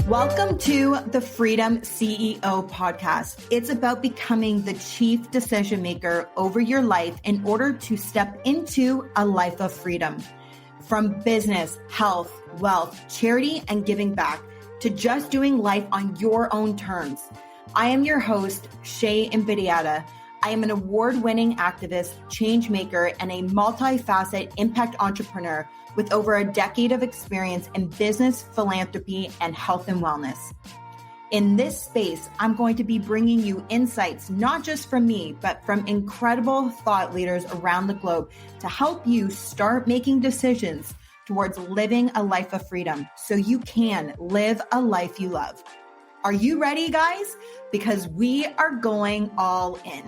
Welcome to the FreeThem CEO podcast. It's about becoming the chief decision maker over your life in order to step into a life of freedom. From business, health, wealth, charity, and giving back to just doing life on your own terms. I am your host, Shae Invidiata. I am an award-winning activist, change maker, and a multifaceted impact entrepreneur with over a decade of experience in business, philanthropy, and health and wellness. In this space, I'm going to be bringing you insights, not just from me, but from incredible thought leaders around the globe to help you start making decisions towards living a life of freedom so you can live a life you love. Are you ready, guys? Because we are going all in.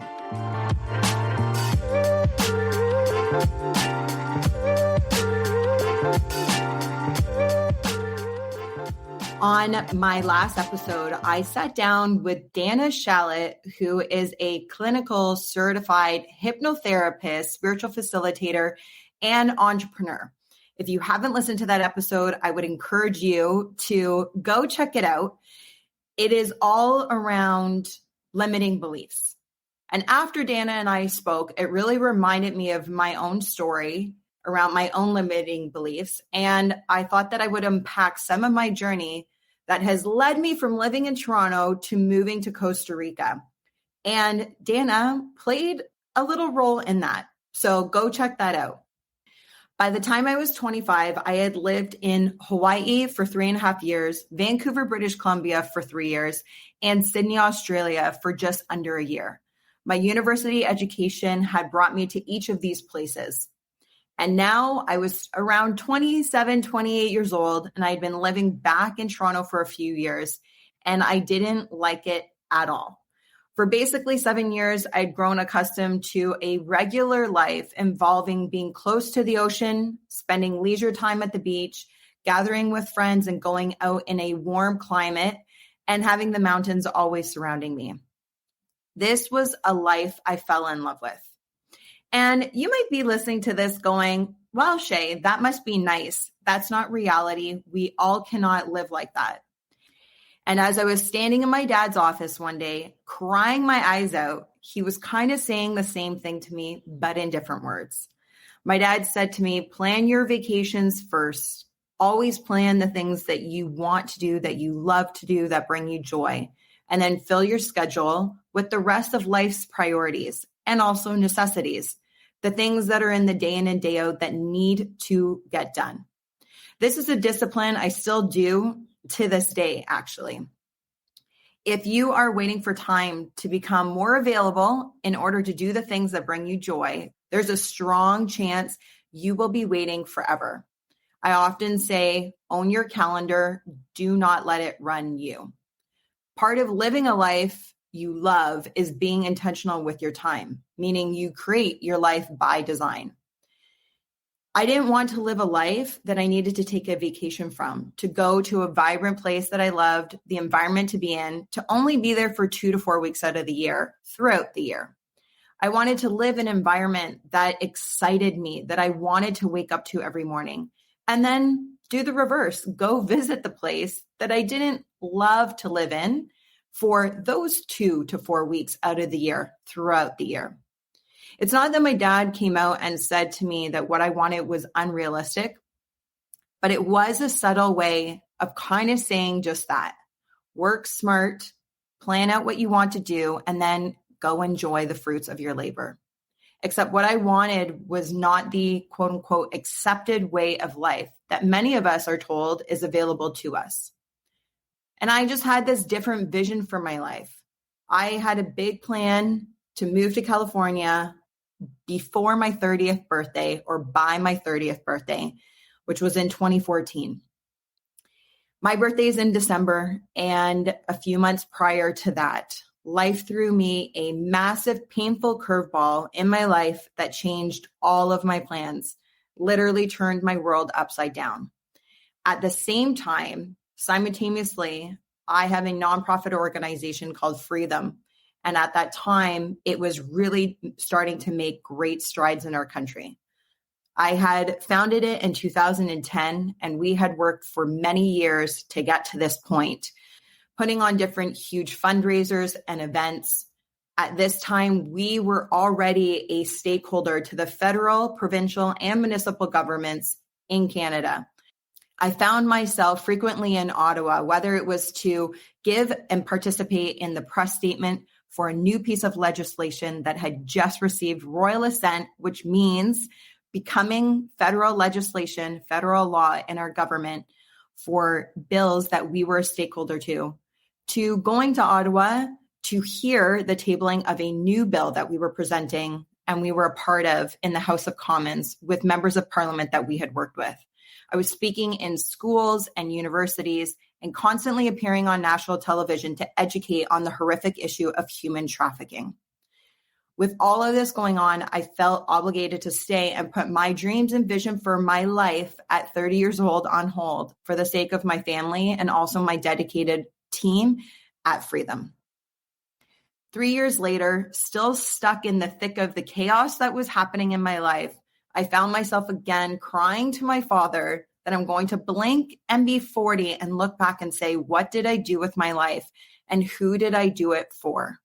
On my last episode, I sat down with Dana Shalit, who is a clinical certified hypnotherapist, spiritual facilitator, and entrepreneur. If you haven't listened to that episode, I would encourage you to go check it out. It is all around limiting beliefs. And after Dana and I spoke, it really reminded me of my own story around my own limiting beliefs. And I thought that I would unpack some of my journey that has led me from living in Toronto to moving to Costa Rica. And Dana played a little role in that. So go check that out. By the time I was 25, I had lived in Hawaii for 3.5 years, Vancouver, British Columbia for 3 years, and Sydney, Australia for just under a year. My university education had brought me to each of these places. And now I was around 27, 28 years old, and I'd been living back in Toronto for a few years, and I didn't like it at all. For basically 7 years, I'd grown accustomed to a regular life involving being close to the ocean, spending leisure time at the beach, gathering with friends and going out in a warm climate, and having the mountains always surrounding me. This was a life I fell in love with. And you might be listening to this going, well, Shae, that must be nice. That's not reality. We all cannot live like that. And as I was standing in my dad's office one day, crying my eyes out, he was kind of saying the same thing to me, but in different words. My dad said to me, plan your vacations first. Always plan the things that you want to do, that you love to do, that bring you joy. And then fill your schedule with the rest of life's priorities and also necessities, the things that are in the day in and day out that need to get done. This is a discipline I still do to this day, actually. If you are waiting for time to become more available in order to do the things that bring you joy, there's a strong chance you will be waiting forever. I often say, own your calendar. Do not let it run you. Part of living a life you love is being intentional with your time, meaning you create your life by design. I didn't want to live a life that I needed to take a vacation from, to go to a vibrant place that I loved, the environment to be in, to only be there for 2 to 4 weeks out of the year, throughout the year. I wanted to live in an environment that excited me, that I wanted to wake up to every morning, and then do the reverse, go visit the place that I didn't love to live in for those 2 to 4 weeks out of the year, throughout the year. It's not that my dad came out and said to me that what I wanted was unrealistic, but it was a subtle way of kind of saying just that. Work smart, plan out what you want to do, and then go enjoy the fruits of your labor. Except what I wanted was not the quote unquote accepted way of life that many of us are told is available to us. And I just had this different vision for my life. I had a big plan to move to California before my 30th birthday or by my 30th birthday, which was in 2014. My birthday is in December, and a few months prior to that, life threw me a massive, painful curveball in my life that changed all of my plans, literally turned my world upside down. At the same time, simultaneously, I have a nonprofit organization called FreeThem. And at that time, it was really starting to make great strides in our country. I had founded it in 2010, and we had worked for many years to get to this point, putting on different huge fundraisers and events. At this time, we were already a stakeholder to the federal, provincial, and municipal governments in Canada. I found myself frequently in Ottawa, whether it was to give and participate in the press statement for a new piece of legislation that had just received royal assent, which means becoming federal legislation, federal law in our government for bills that we were a stakeholder to going to Ottawa to hear the tabling of a new bill that we were presenting and we were a part of in the House of Commons with members of Parliament that we had worked with. I was speaking in schools and universities and constantly appearing on national television to educate on the horrific issue of human trafficking. With all of this going on, I felt obligated to stay and put my dreams and vision for my life at 30 years old on hold for the sake of my family and also my dedicated team at FreeThem. 3 years later, still stuck in the thick of the chaos that was happening in my life, I found myself again crying to my father that I'm going to blink and be 40 and look back and say, what did I do with my life and who did I do it for?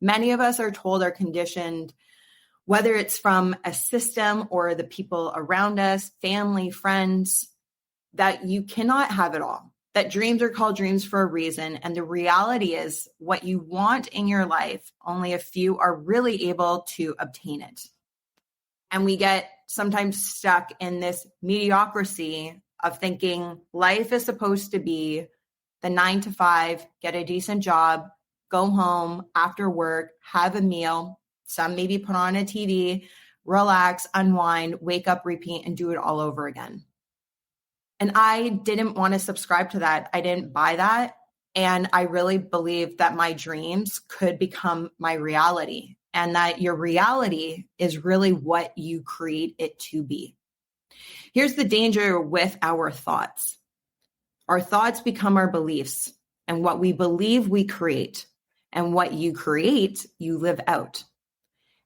Many of us are told or conditioned, whether it's from a system or the people around us, family, friends, that you cannot have it all, that dreams are called dreams for a reason. And the reality is what you want in your life, only a few are really able to obtain it. And we get sometimes stuck in this mediocrity of thinking life is supposed to be the 9 to 5, get a decent job, go home after work, have a meal, some maybe put on a TV, relax, unwind, wake up, repeat, and do it all over again. And I didn't want to subscribe to that. I didn't buy that. And I really believed that my dreams could become my reality and that your reality is really what you create it to be. Here's the danger with our thoughts. Our thoughts become our beliefs, and what we believe we create, and what you create, you live out.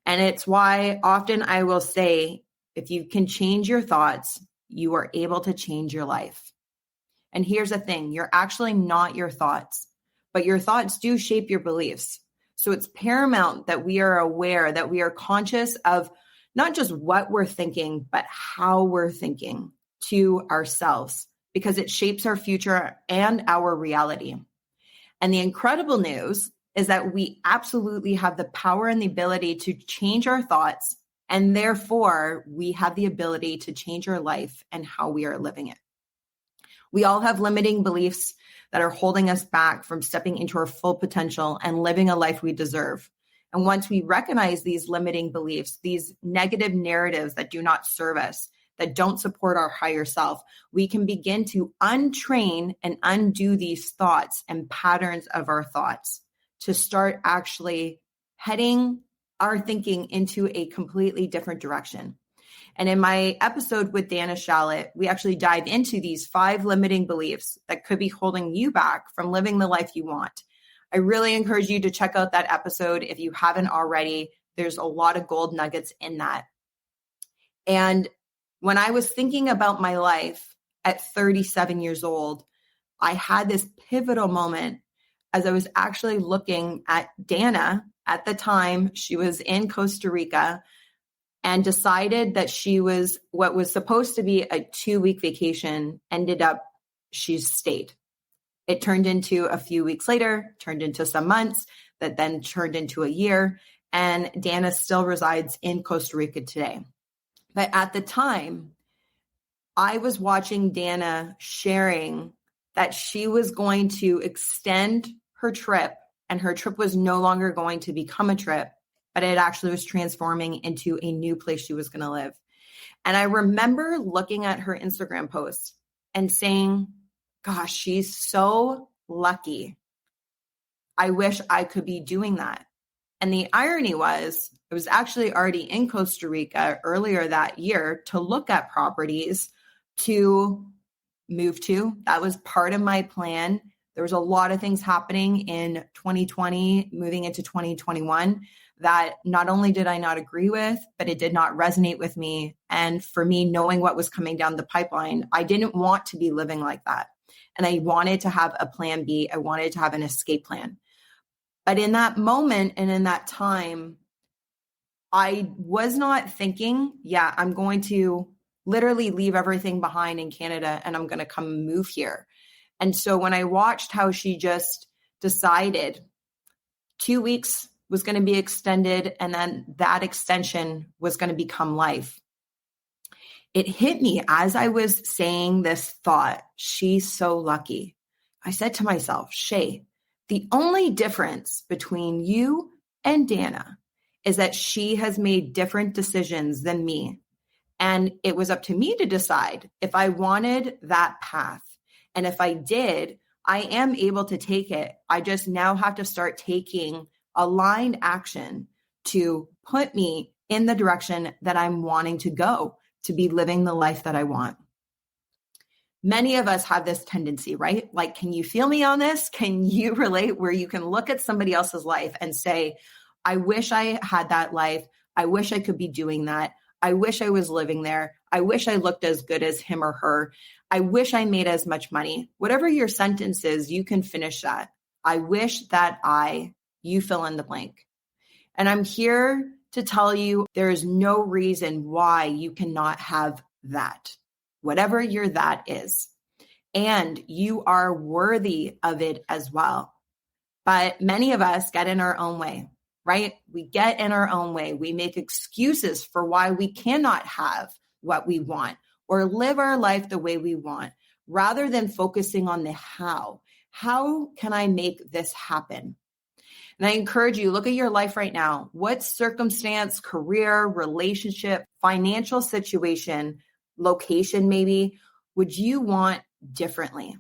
And it's why often I will say, if you can change your thoughts, you are able to change your life. And here's the thing, you're actually not your thoughts, but your thoughts do shape your beliefs. So it's paramount that we are aware, that we are conscious of not just what we're thinking, but how we're thinking to ourselves, because it shapes our future and our reality. And the incredible news is that we absolutely have the power and the ability to change our thoughts, and therefore we have the ability to change our life and how we are living it. We all have limiting beliefs that are holding us back from stepping into our full potential and living a life we deserve. And once we recognize these limiting beliefs, these negative narratives that do not serve us, that don't support our higher self, we can begin to untrain and undo these thoughts and patterns of our thoughts to start actually heading our thinking into a completely different direction. And in my episode with Dana Shalit, we actually dive into these 5 limiting beliefs that could be holding you back from living the life you want. I really encourage you to check out that episode if you haven't already. There's a lot of gold nuggets in that. And when I was thinking about my life at 37 years old, I had this pivotal moment as I was actually looking at Dana at the time. She was in Costa Rica and decided that she was what was supposed to be a 2-week vacation, ended up, she stayed. It turned into a few weeks later, turned into some months, that then turned into a year. And Dana still resides in Costa Rica today. But at the time, I was watching Dana sharing that she was going to extend her trip, and her trip was no longer going to become a trip, but it actually was transforming into a new place she was going to live. And I remember looking at her Instagram post and saying, gosh, she's so lucky. I wish I could be doing that. And the irony was, I was actually already in Costa Rica earlier that year to look at properties to move to. That was part of my plan. There was a lot of things happening in 2020, moving into 2021. that not only did I not agree with, but it did not resonate with me. And for me, knowing what was coming down the pipeline, I didn't want to be living like that. And I wanted to have a plan B. I wanted to have an escape plan. But in that moment and in that time, I was not thinking, yeah, I'm going to literally leave everything behind in Canada and I'm going to come move here. And so when I watched how she just decided 2 weeks was going to be extended and then that extension was going to become life, it hit me as I was saying this thought, she's so lucky. I said to myself, Shae, the only difference between you and Dana is that she has made different decisions than me. And it was up to me to decide if I wanted that path. And if I did, I am able to take it. I just now have to start taking aligned action to put me in the direction that I'm wanting to go, to be living the life that I want. Many of us have this tendency, right? Like, can you feel me on this? Can you relate where you can look at somebody else's life and say, I wish I had that life. I wish I could be doing that. I wish I was living there. I wish I looked as good as him or her. I wish I made as much money. Whatever your sentence is, you can finish that. I wish that you fill in the blank. And I'm here to tell you there is no reason why you cannot have that, whatever your that is. And you are worthy of it as well. But many of us get in our own way, right? We get in our own way. We make excuses for why we cannot have what we want or live our life the way we want, rather than focusing on the how. How can I make this happen? And I encourage you, look at your life right now. What circumstance, career, relationship, financial situation, location maybe, would you want differently?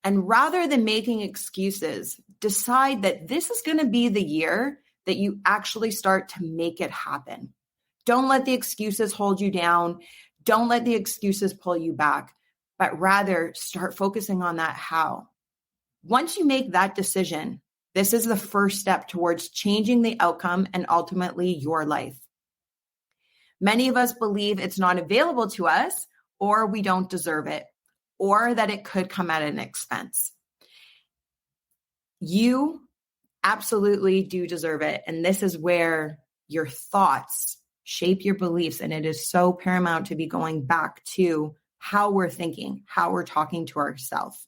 And rather than making excuses, decide that this is going to be the year that you actually start to make it happen. Don't let the excuses hold you down. Don't let the excuses pull you back, but rather start focusing on that how. Once you make that decision, this is the first step towards changing the outcome and ultimately your life. Many of us believe it's not available to us, or we don't deserve it, or that it could come at an expense. You absolutely do deserve it. And this is where your thoughts shape your beliefs. And it is so paramount to be going back to how we're thinking, how we're talking to ourselves.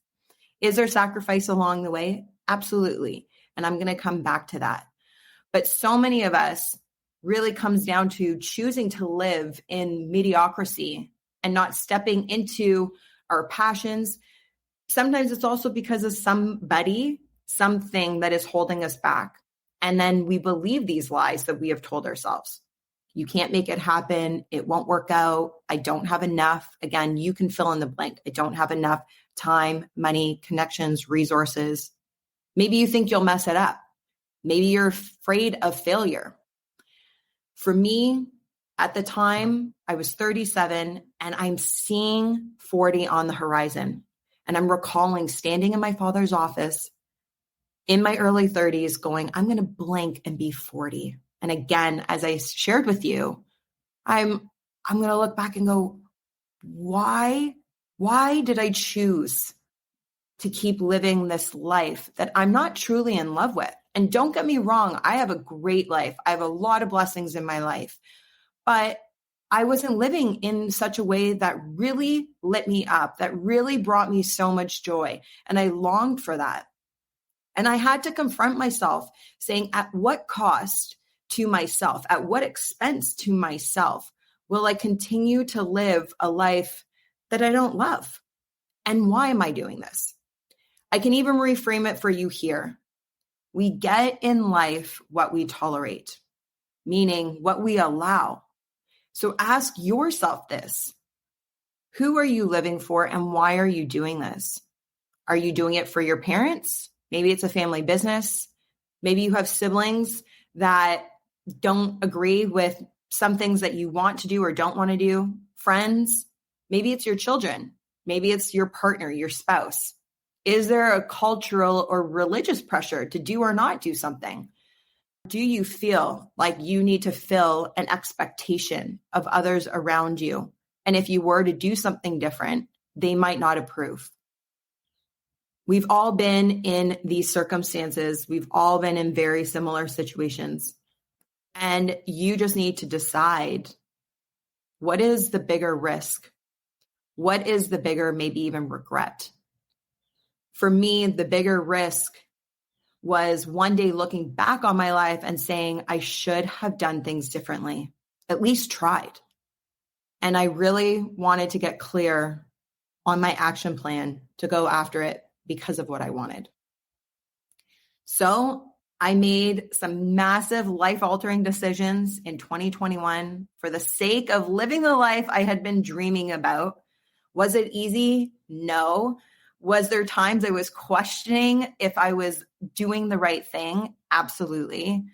Is there sacrifice along the way? Absolutely. And I'm going to come back to that. But so many of us really comes down to choosing to live in mediocrity and not stepping into our passions. Sometimes it's also because of somebody, something that is holding us back. And then we believe these lies that we have told ourselves. You can't make it happen. It won't work out. I don't have enough. Again, you can fill in the blank. I don't have enough time, money, connections, resources. Maybe you think you'll mess it up. Maybe you're afraid of failure. For me, at the time, I was 37 and I'm seeing 40 on the horizon. And I'm recalling standing in my father's office in my early 30s going, I'm going to blink and be 40. And again, as I shared with you, I'm going to look back and go, why did I choose to keep living this life that I'm not truly in love with? And don't get me wrong, I have a great life. I have a lot of blessings in my life, but I wasn't living in such a way that really lit me up, that really brought me so much joy. And I longed for that. And I had to confront myself saying, at what cost to myself, at what expense to myself will I continue to live a life that I don't love? And why am I doing this? I can even reframe it for you here. We get in life what we tolerate, meaning what we allow. So ask yourself this. Who are you living for and why are you doing this? Are you doing it for your parents? Maybe it's a family business. Maybe you have siblings that don't agree with some things that you want to do or don't want to do. Friends. Maybe it's your children. Maybe it's your partner, your spouse. Is there a cultural or religious pressure to do or not do something? Do you feel like you need to fill an expectation of others around you? And if you were to do something different, they might not approve. We've all been in these circumstances. We've all been in very similar situations. And you just need to decide, what is the bigger risk? What is the bigger, maybe even regret? For me, the bigger risk was one day looking back on my life and saying, I should have done things differently, at least tried. And I really wanted to get clear on my action plan to go after it because of what I wanted. So I made some massive life-altering decisions in 2021 for the sake of living the life I had been dreaming about. Was it easy? No. Was there times I was questioning if I was doing the right thing? Absolutely.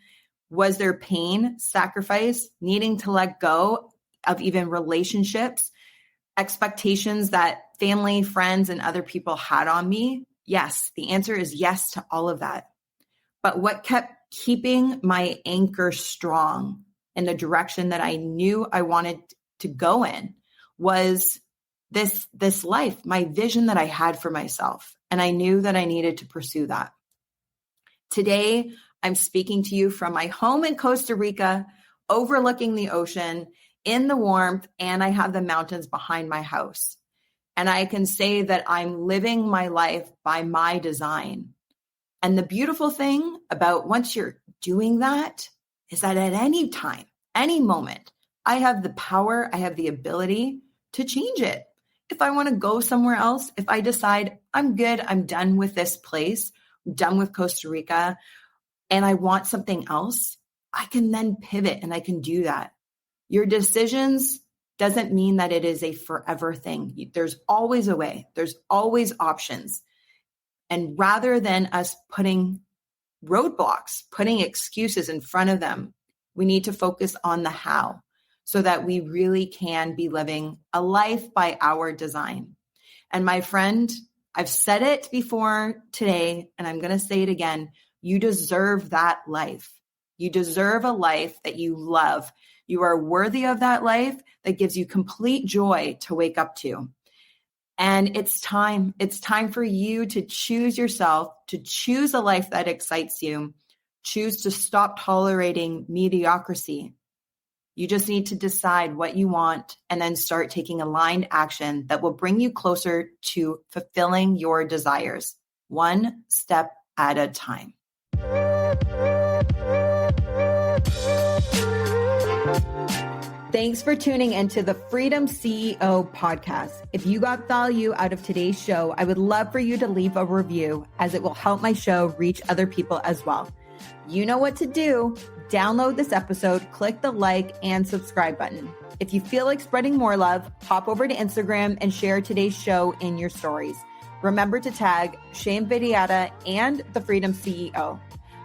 Was there pain, sacrifice, needing to let go of even relationships, expectations that family, friends, and other people had on me? Yes, the answer is yes to all of that. But what kept keeping my anchor strong in the direction that I knew I wanted to go in was this life, my vision that I had for myself. And I knew that I needed to pursue that. Today, I'm speaking to you from my home in Costa Rica, overlooking the ocean in the warmth, and I have the mountains behind my house. And I can say that I'm living my life by my design. And the beautiful thing about once you're doing that is that at any time, any moment, I have the power, I have the ability to change it. If I want to go somewhere else, if I decide I'm good, I'm done with this place, I'm done with Costa Rica, and I want something else, I can then pivot and I can do that. Your decisions doesn't mean that it is a forever thing. There's always a way. There's always options. And rather than us putting roadblocks, putting excuses in front of them, we need to focus on the how so that we really can be living a life by our design. And my friend, I've said it before today, and I'm going to say it again. You deserve that life. You deserve a life that you love. You are worthy of that life that gives you complete joy to wake up to. And it's time for you to choose yourself, to choose a life that excites you, choose to stop tolerating mediocrity. You just need to decide what you want and then start taking aligned action that will bring you closer to fulfilling your desires, one step at a time. Thanks for tuning into the FreeThem CEO podcast. If you got value out of today's show, I would love for you to leave a review as it will help my show reach other people as well. You know what to do. Download this episode, click the like and subscribe button. If you feel like spreading more love, hop over to Instagram and share today's show in your stories. Remember to tag Shae Invidiata and the FreeThem CEO.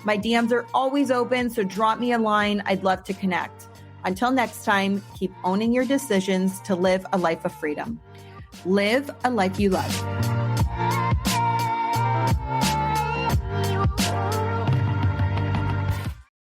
My DMs are always open, so drop me a line. I'd love to connect. Until next time, keep owning your decisions to live a life of freedom. Live a life you love.